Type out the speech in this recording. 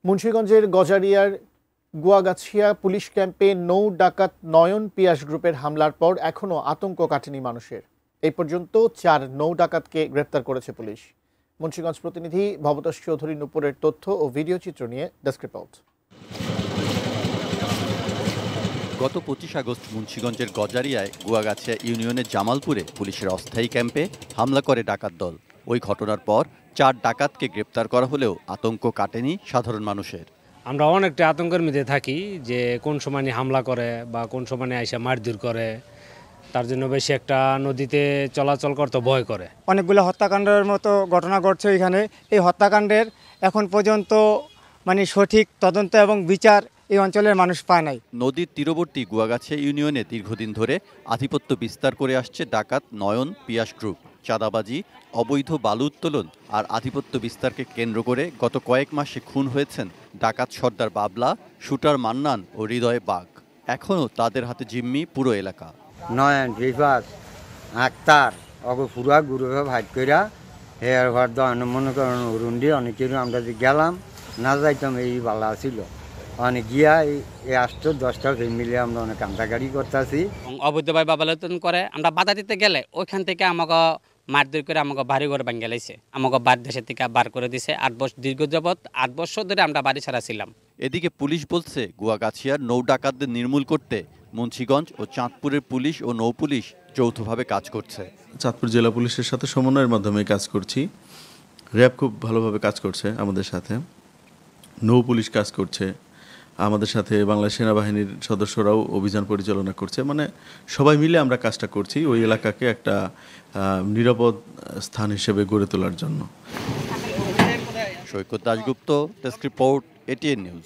মুন্সিগঞ্জের গজারিয়ার গুয়াগাছিয়া পুলিশ ক্যাম্পে নৌ ডাকাত নয়ন পিয়াস গ্রুপের হামলার পর এখনও আতঙ্ক কাটেনি মানুষের। এই পর্যন্ত 4 নৌ ডাকাতকে গ্রেপ্তার করেছে পুলিশ। মুন্সিগঞ্জ প্রতিনিধি ভবতোষ চৌধুরী নুপুরের তথ্য ও ভিডিও চিত্র নিয়ে ডেস্ক রিপোর্ট। গত 25 আগস্ট মুন্সিগঞ্জের গজারিয়ায় গুয়াগাছিয়া ইউনিয়নের জামালপুরে পুলিশের অস্থায়ী ক্যাম্পে হামলা করে ডাকাত দল। ওই ঘটনার পর 4 ডাকাতকে গ্রেপ্তার করা হলেও আতঙ্ক কাটেনি সাধারণ মানুষের। আমরা অনেকটা আতঙ্কের মধ্যে থাকি যে কোন সময় হামলা করে বা কোন সময় আইসা মারধর করে, তার জন্য বেশি একটা নদীতে চলাচল করতে ভয় করে। অনেকগুলো হত্যাকাণ্ডের মতো ঘটনা ঘটছে এখানে। এই হত্যাকাণ্ডের এখন পর্যন্ত সঠিক তদন্ত এবং বিচার এই অঞ্চলের মানুষ পায় নাই। নদীর তীরবর্তী গুয়াগাছিয়া ইউনিয়নে দীর্ঘদিন ধরে আধিপত্য বিস্তার করে আসছে ডাকাত নয়ন পিয়াস গ্রুপ। চাঁদাবাজি, অবৈধ বালু উত্তোলন আর আধিপত্য বিস্তারকে কেন্দ্র করে গত কয়েক মাসে খুন হয়েছেন ডাকাত সর্দার বাবলা, শুটার মান্নান ও হৃদয় বাগ। এখনও তাদের হাতে জিম্মি পুরো এলাকা। নয়ন পিয়াস আক্তার অগ পুরা গুরুকে ভাগ কইরা হেয়ার ঘর দন মনে করেন অরুণ দিয়ে অনেকের আমরা যে গেলাম না যাইতাম এই বালা ছিল। অনেক গিয়া এই 8-10টা ফ্যামিলি আমরা অনেক কান্দাগাড়ি করতেছি। অবৈধভাবে বাবালতন করে আমরা বাধা দিতে গেলে ওইখান থেকে আমাকে মারধর করে আমাকে বাড়ি ঘর ভেঙে লাইছে, আমাকে বাড়ি দেশের থেকে বার করে দিছে। 8 বছর দীর্ঘ যাবৎ 8 বছর ধরে আমরা বাড়ি ছাড়া ছিলাম। এদিকে পুলিশ বলছে গুয়াগাছিয়ার নৌ ডাকাতদের নির্মূল করতে মুন্সিগঞ্জ ও চাঁদপুরের পুলিশ ও নৌ পুলিশ যৌথভাবে কাজ করছে। চাঁদপুর জেলা পুলিশের সাথে সমন্বয়ের মাধ্যমে কাজ করছি। র্যাব খুব ভালোভাবে কাজ করছে আমাদের সাথে, নৌ পুলিশ কাজ করছে আমাদের সাথে, বাংলাদেশ সেনাবাহিনীর সদস্যরাও অভিযান পরিচালনা করছে। সবাই মিলে আমরা কাজটা করছি ওই এলাকাকে একটা নিরাপদ স্থান হিসেবে গড়ে তোলার জন্য। Saikat Dasgupta, desk report, ATN news.